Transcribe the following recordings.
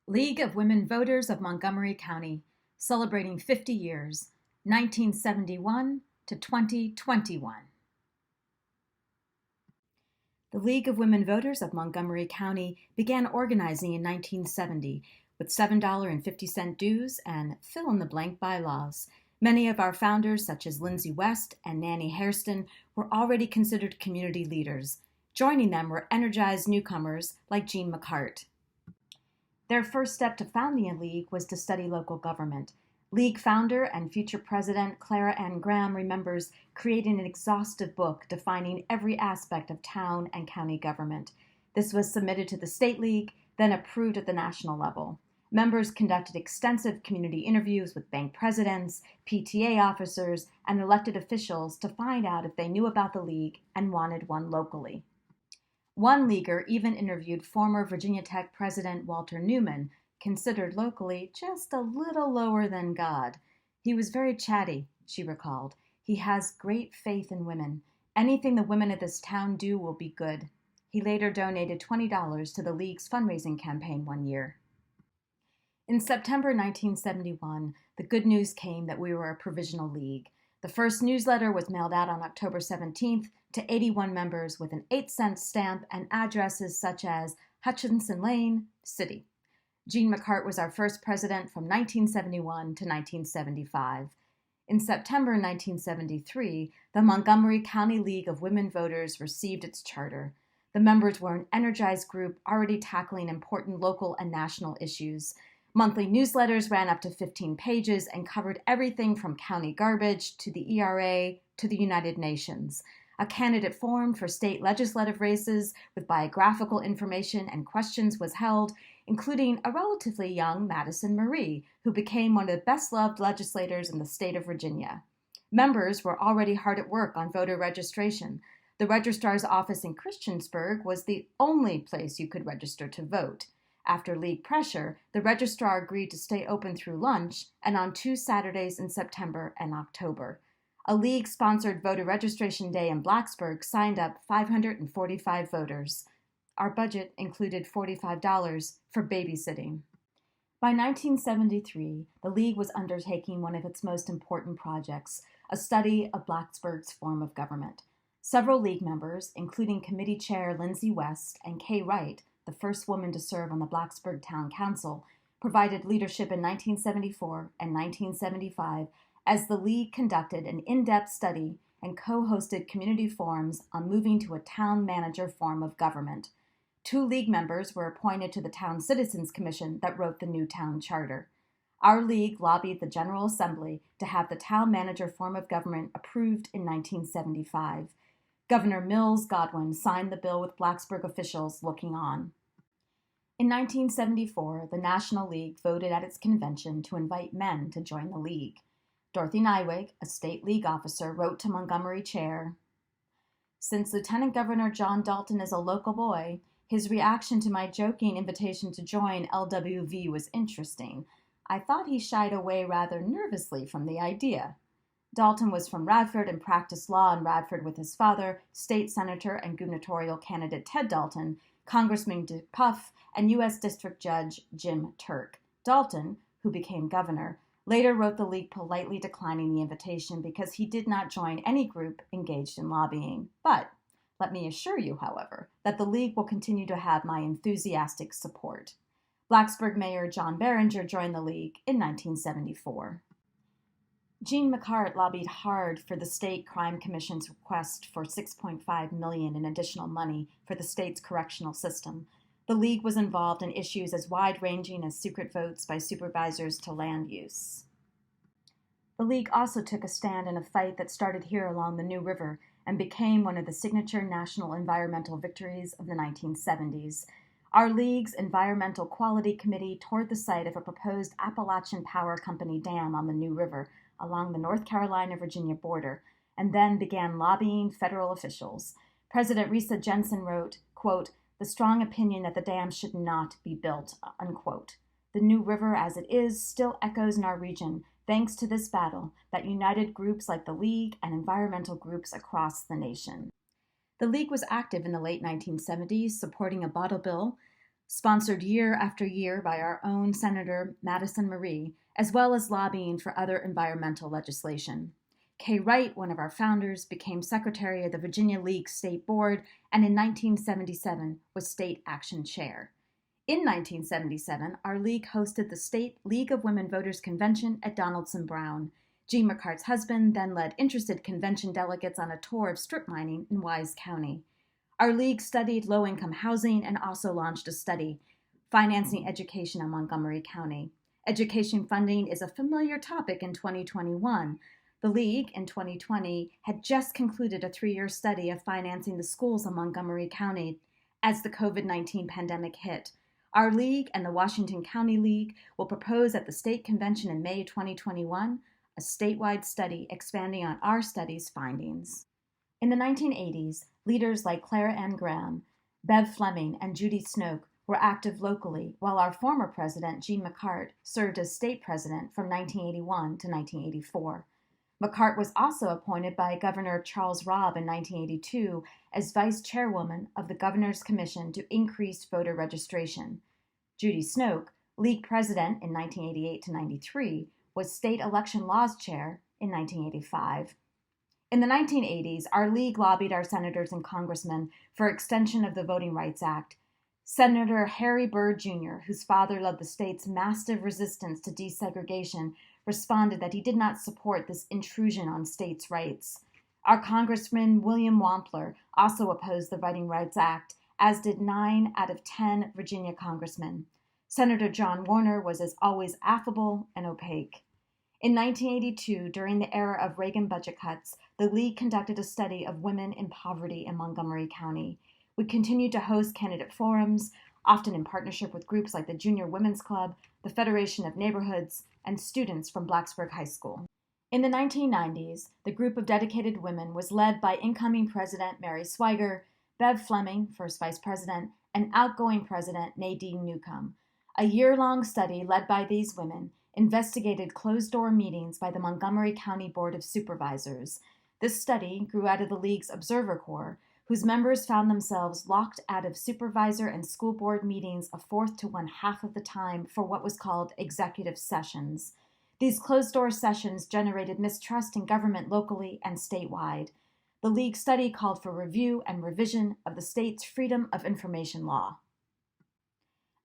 League of Women Voters of Montgomery County, celebrating 50 years, 1971 to 2021. The League of Women Voters of Montgomery County began organizing in 1970 with $7.50 dues and fill-in-the-blank bylaws. Many of our founders, such as Lindsay West and Nanny Hairston, were already considered community leaders. Joining them were energized newcomers like Jean McCart. Their first step to founding a league was to study local government. League founder and future president Clara Ann Graham remembers creating an exhaustive book defining every aspect of town and county government. This was submitted to the State League, then approved at the national level. Members conducted extensive community interviews with bank presidents, PTA officers, and elected officials to find out if they knew about the league and wanted one locally. One leaguer even interviewed former Virginia Tech President Walter Newman, considered locally just a little lower than God. He was very chatty, she recalled. He has great faith in women. Anything the women of this town do will be good. He later donated $20 to the league's fundraising campaign one year. In September 1971, the good news came that we were a provisional league. The first newsletter was mailed out on October 17th to 81 members with an 8-cent stamp and addresses such as Hutchinson Lane, City. Jean McCart was our first president from 1971 to 1975. In September 1973, the Montgomery County League of Women Voters received its charter. The members were an energized group already tackling important local and national issues. Monthly newsletters ran up to 15 pages and covered everything from county garbage to the ERA to the United Nations. A candidate forum for state legislative races with biographical information and questions was held, including a relatively young Madison Marie, who became one of the best-loved legislators in the state of Virginia. Members were already hard at work on voter registration. The registrar's office in Christiansburg was the only place you could register to vote. After league pressure, the registrar agreed to stay open through lunch and on 2 Saturdays in September and October. A league-sponsored voter registration day in Blacksburg signed up 545 voters. Our budget included $45 for babysitting. By 1973, the League was undertaking one of its most important projects, a study of Blacksburg's form of government. Several League members, including Committee Chair Lindsay West and Kaye Wright, the first woman to serve on the Blacksburg Town Council, provided leadership in 1974 and 1975 as the League conducted an in-depth study and co-hosted community forums on moving to a town manager form of government. 2 League members were appointed to the Town Citizens Commission that wrote the new town charter. Our League lobbied the General Assembly to have the town manager form of government approved in 1975. Governor Mills Godwin signed the bill with Blacksburg officials looking on. In 1974, the National League voted at its convention to invite men to join the League. Dorothy Nywig, a state League officer, wrote to Montgomery Chair, "Since Lieutenant Governor John Dalton is a local boy, his reaction to my joking invitation to join LWV was interesting. I thought he shied away rather nervously from the idea." Dalton was from Radford and practiced law in Radford with his father, state senator and gubernatorial candidate Ted Dalton, Congressman Dick Puff, and U.S. District Judge Jim Turk. Dalton, who became governor, later wrote the League politely declining the invitation because he did not join any group engaged in lobbying. But let me assure you, however, that the League will continue to have my enthusiastic support. Blacksburg Mayor John Barringer joined the League in 1974. Jean McCart lobbied hard for the State Crime Commission's request for $6.5 million in additional money for the state's correctional system. The League was involved in issues as wide-ranging as secret votes by supervisors to land use. The League also took a stand in a fight that started here along the New River and became one of the signature national environmental victories of the 1970s. Our League's Environmental Quality Committee toured the site of a proposed Appalachian Power Company dam on the New River along the North Carolina-Virginia border, and then began lobbying federal officials. President Risa Jenssen wrote, quote, "The strong opinion that the dam should not be built," unquote. The New River as it is still echoes in our region, thanks to this battle that united groups like the League and environmental groups across the nation. The League was active in the late 1970s, supporting a bottle bill sponsored year after year by our own Senator Madison Marie, as well as lobbying for other environmental legislation. Kaye Wright, one of our founders, became secretary of the Virginia League State Board and in 1977 was State Action Chair. In 1977, our league hosted the State League of Women Voters Convention at Donaldson Brown. Jean McCart's husband then led interested convention delegates on a tour of strip mining in Wise County. Our league studied low-income housing and also launched a study, Financing Education in Montgomery County. Education funding is a familiar topic in 2021. The league, in 2020, had just concluded a 3-year study of financing the schools in Montgomery County as the COVID-19 pandemic hit. Our league and the Washington County League will propose at the state convention in May 2021 a statewide study expanding on our study's findings. In the 1980s, leaders like Clara Ann Graham, Bev Fleming, and Judy Snoke were active locally, while our former president, Jean McCart, served as state president from 1981 to 1984. McCart was also appointed by Governor Charles Robb in 1982 as vice chairwoman of the Governor's Commission to increase voter registration. Judy Snoke, league president in 1988 to 93, was state election laws chair in 1985. In the 1980s, our league lobbied our senators and congressmen for extension of the Voting Rights Act. Senator Harry Byrd Jr., whose father led the state's massive resistance to desegregation, responded that he did not support this intrusion on states' rights. Our Congressman William Wampler also opposed the Voting Rights Act, as did 9 out of 10 Virginia congressmen. Senator John Warner was as always affable and opaque. In 1982, during the era of Reagan budget cuts, the League conducted a study of women in poverty in Montgomery County. We continued to host candidate forums, often in partnership with groups like the Junior Women's Club, the Federation of Neighborhoods, and students from Blacksburg High School. In the 1990s, the group of dedicated women was led by incoming President Mary Swiger, Bev Fleming, first Vice President, and outgoing President Nadine Newcomb. A year-long study led by these women investigated closed-door meetings by the Montgomery County Board of Supervisors. This study grew out of the League's Observer Corps, whose members found themselves locked out of supervisor and school board meetings a fourth to one-half of the time for what was called executive sessions. These closed-door sessions generated mistrust in government locally and statewide. The League study called for review and revision of the state's Freedom of Information law.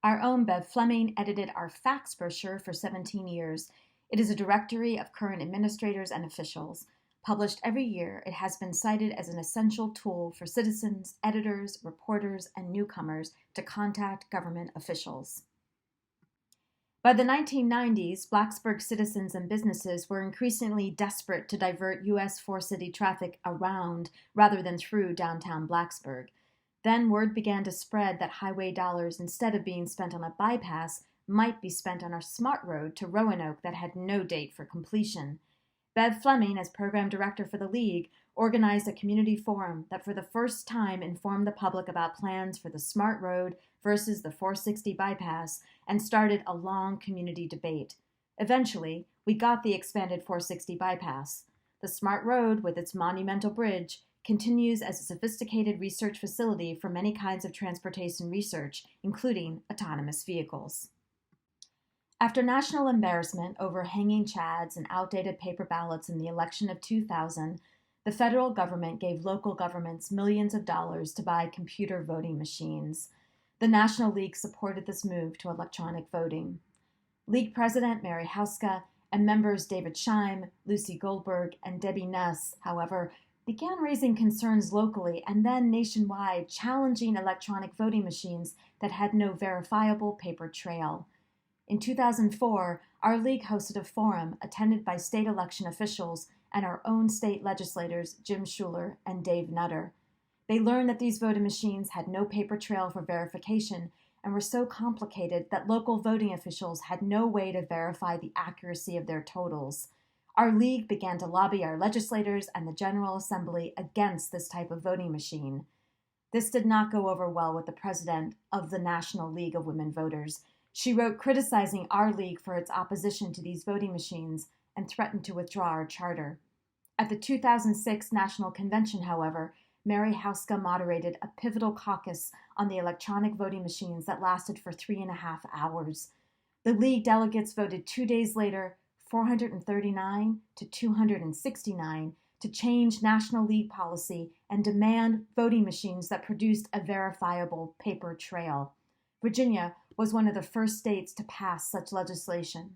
Our own Bev Fleming edited our facts brochure for 17 years. It is a directory of current administrators and officials. Published every year, it has been cited as an essential tool for citizens, editors, reporters, and newcomers to contact government officials. By the 1990s, Blacksburg citizens and businesses were increasingly desperate to divert U.S. four-city traffic around rather than through downtown Blacksburg. Then word began to spread that highway dollars, instead of being spent on a bypass, might be spent on a smart road to Roanoke that had no date for completion. Bev Fleming, as program director for the League, organized a community forum that for the first time informed the public about plans for the Smart Road versus the 460 bypass and started a long community debate. Eventually, we got the expanded 460 bypass. The Smart Road, with its monumental bridge, continues as a sophisticated research facility for many kinds of transportation research, including autonomous vehicles. After national embarrassment over hanging chads and outdated paper ballots in the election of 2000, the federal government gave local governments millions of dollars to buy computer voting machines. The National League supported this move to electronic voting. League President Mary Houska and members David Scheim, Lucy Goldberg, and Debbie Nuss, however, began raising concerns locally and then nationwide, challenging electronic voting machines that had no verifiable paper trail. In 2004, our league hosted a forum attended by state election officials and our own state legislators Jim Schuler and Dave Nutter. They learned that these voting machines had no paper trail for verification and were so complicated that local voting officials had no way to verify the accuracy of their totals. Our league began to lobby our legislators and the General Assembly against this type of voting machine. This did not go over well with the president of the National League of Women Voters. She wrote criticizing our league for its opposition to these voting machines and threatened to withdraw our charter. At the 2006 National Convention, however, Mary Houska moderated a pivotal caucus on the electronic voting machines that lasted for 3.5 hours. The League delegates voted 2 days later, 439 to 269, to change National League policy and demand voting machines that produced a verifiable paper trail. Virginia was one of the first states to pass such legislation.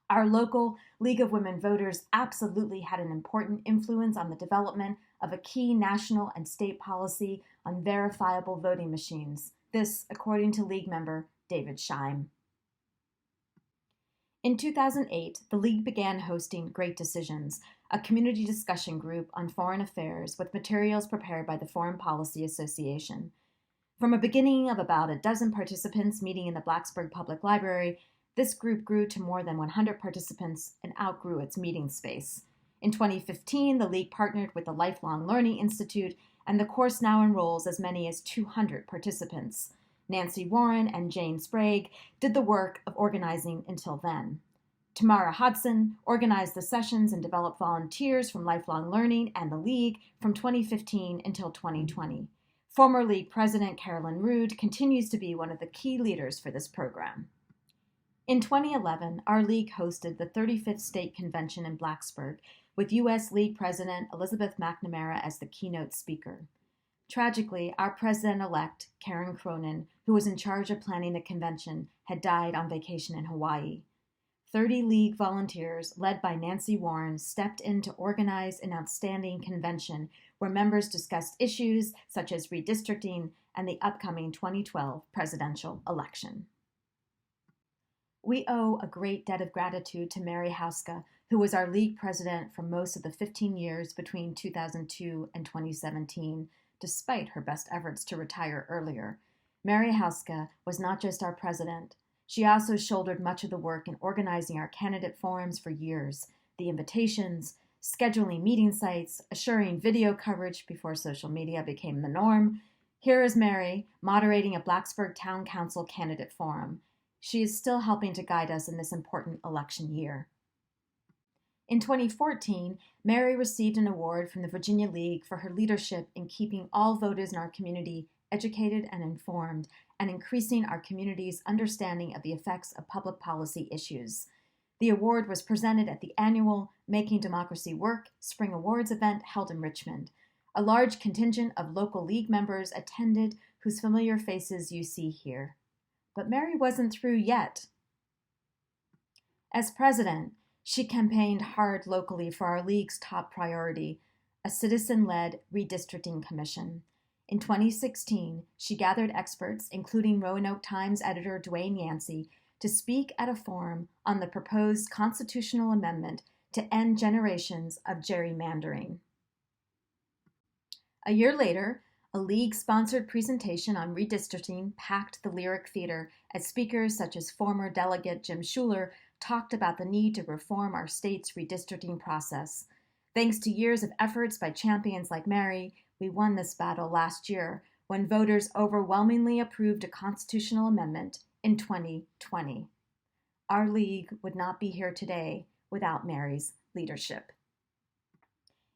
Our local League of Women Voters absolutely had an important influence on the development of a key national and state policy on verifiable voting machines. This, according to League member David Scheim. In 2008, the League began hosting Great Decisions, a community discussion group on foreign affairs with materials prepared by the Foreign Policy Association. From a beginning of about a dozen participants meeting in the Blacksburg Public Library, this group grew to more than 100 participants and outgrew its meeting space. In 2015, the League partnered with the Lifelong Learning Institute, and the course now enrolls as many as 200 participants. Nancy Warren and Jane Sprague did the work of organizing until then. Tamara Hodson organized the sessions and developed volunteers from Lifelong Learning and the League from 2015 until 2020. Former League President Carolyn Rood continues to be one of the key leaders for this program. In 2011, our League hosted the 35th State Convention in Blacksburg, with U.S. League President Elizabeth McNamara as the keynote speaker. Tragically, our president-elect, Karen Cronin, who was in charge of planning the convention, had died on vacation in Hawaii. 30 League volunteers, led by Nancy Warren, stepped in to organize an outstanding convention where members discussed issues such as redistricting and the upcoming 2012 presidential election. We owe a great debt of gratitude to Mary Houska, who was our League president for most of the 15 years between 2002 and 2017, despite her best efforts to retire earlier. Mary Houska was not just our president. She also shouldered much of the work in organizing our candidate forums for years, the invitations, scheduling meeting sites, assuring video coverage before social media became the norm. Here is Mary moderating a Blacksburg Town Council candidate forum. She is still helping to guide us in this important election year. In 2014, Mary received an award from the Virginia League for her leadership in keeping all voters in our community educated and informed, and increasing our community's understanding of the effects of public policy issues. The award was presented at the annual Making Democracy Work Spring Awards event held in Richmond. A large contingent of local League members attended, whose familiar faces you see here. But Mary wasn't through yet. As president, she campaigned hard locally for our League's top priority, a citizen-led Redistricting Commission. In 2016, she gathered experts, including Roanoke Times editor Dwayne Yancey, to speak at a forum on the proposed constitutional amendment to end generations of gerrymandering. A year later, a League-sponsored presentation on redistricting packed the Lyric Theater as speakers such as former delegate Jim Schuler talked about the need to reform our state's redistricting process. Thanks to years of efforts by champions like Mary, we won this battle last year when voters overwhelmingly approved a constitutional amendment in 2020. Our League would not be here today without Mary's leadership.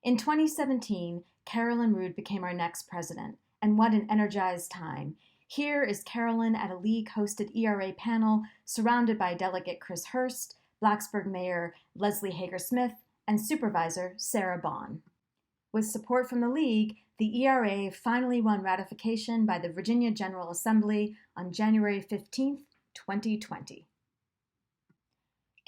In 2017, Carolyn Rood became our next president, and what an energized time. Here is Carolyn at a League-hosted ERA panel surrounded by Delegate Chris Hurst, Blacksburg Mayor Leslie Hager-Smith, and Supervisor Sarah Bond. With support from the League, the ERA finally won ratification by the Virginia General Assembly on January 15, 2020.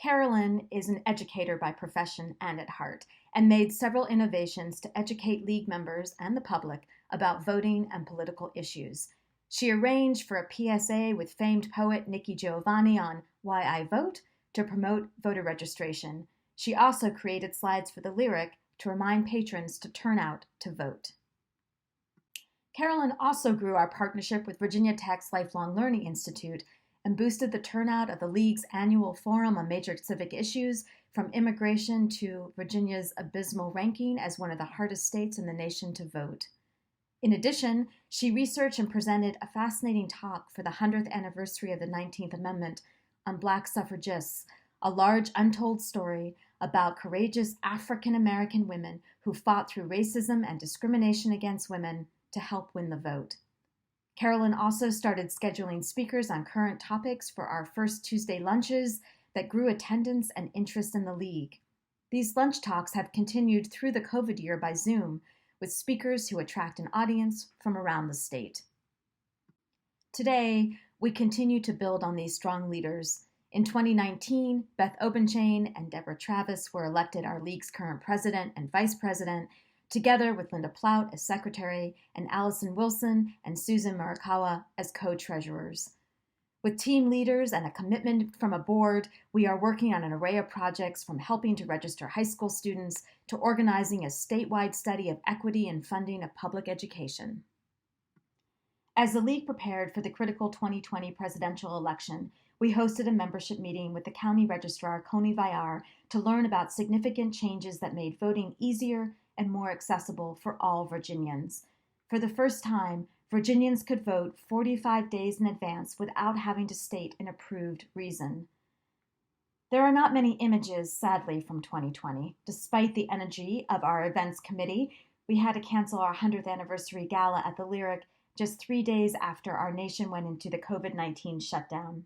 Carolyn is an educator by profession and at heart, and made several innovations to educate League members and the public about voting and political issues. She arranged for a PSA with famed poet Nikki Giovanni on Why I Vote to promote voter registration. She also created slides for the Lyric to remind patrons to turn out to vote. Carolyn also grew our partnership with Virginia Tech's Lifelong Learning Institute and boosted the turnout of the League's annual forum on major civic issues, from immigration to Virginia's abysmal ranking as one of the hardest states in the nation to vote. In addition, she researched and presented a fascinating talk for the 100th anniversary of the 19th Amendment on Black suffragists, a large untold story about courageous African-American women who fought through racism and discrimination against women to help win the vote. Carolyn also started scheduling speakers on current topics for our first Tuesday lunches that grew attendance and interest in the League. These lunch talks have continued through the COVID year by Zoom, with speakers who attract an audience from around the state. Today, we continue to build on these strong leaders. In 2019, Beth Obenshain and Deborah Travis were elected our League's current president and vice president, together with Linda Plaut as secretary and Allison Wilson and Susan Murakawa as co-treasurers. With team leaders and a commitment from a board, we are working on an array of projects from helping to register high school students to organizing a statewide study of equity and funding of public education. As the League prepared for the critical 2020 presidential election, we hosted a membership meeting with the County Registrar, Coney Villar, to learn about significant changes that made voting easier and more accessible for all Virginians. For the first time, Virginians could vote 45 days in advance without having to state an approved reason. There are not many images, sadly, from 2020. Despite the energy of our events committee, we had to cancel our 100th anniversary gala at the Lyric just 3 days after our nation went into the COVID-19 shutdown.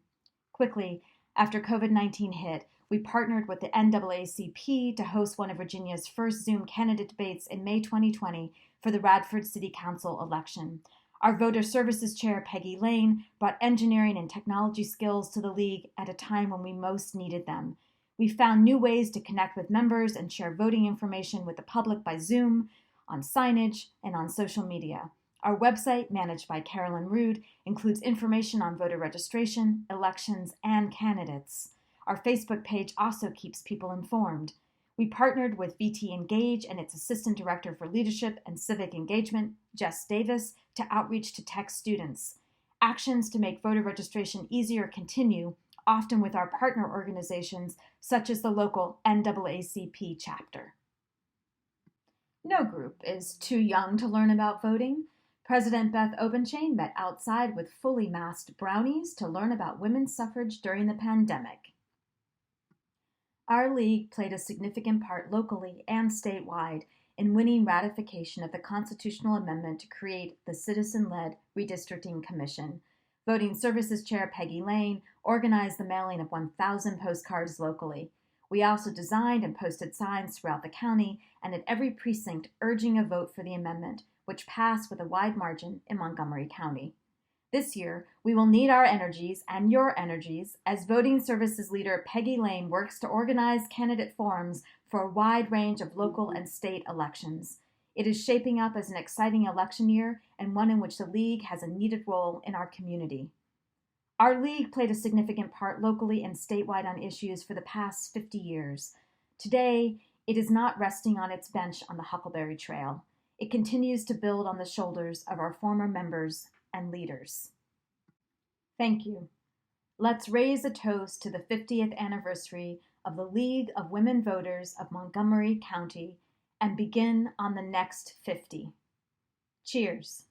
Quickly, after COVID-19 hit, we partnered with the NAACP to host one of Virginia's first Zoom candidate debates in May 2020 for the Radford City Council election. Our Voter Services Chair, Peggy Lane, brought engineering and technology skills to the League at a time when we most needed them. We found new ways to connect with members and share voting information with the public by Zoom, on signage, and on social media. Our website, managed by Carolyn Rood, includes information on voter registration, elections, and candidates. Our Facebook page also keeps people informed. We partnered with VT Engage and its Assistant Director for Leadership and Civic Engagement, Jess Davis, to outreach to tech students. Actions to make voter registration easier continue, often with our partner organizations, such as the local NAACP chapter. No group is too young to learn about voting. President Beth Obenshain met outside with fully masked brownies to learn about women's suffrage during the pandemic. Our League played a significant part locally and statewide in winning ratification of the constitutional amendment to create the citizen-led Redistricting Commission. Voting Services Chair Peggy Lane organized the mailing of 1,000 postcards locally. We also designed and posted signs throughout the county and at every precinct urging a vote for the amendment, which passed with a wide margin in Montgomery County. This year, we will need our energies and your energies as Voting Services Leader Peggy Lane works to organize candidate forums for a wide range of local and state elections. It is shaping up as an exciting election year and one in which the League has a needed role in our community. Our League played a significant part locally and statewide on issues for the past 50 years. Today, it is not resting on its bench on the Huckleberry Trail. It continues to build on the shoulders of our former members and leaders. Thank you. Let's raise a toast to the 50th anniversary of the League of Women Voters of Montgomery County and begin on the next 50. Cheers.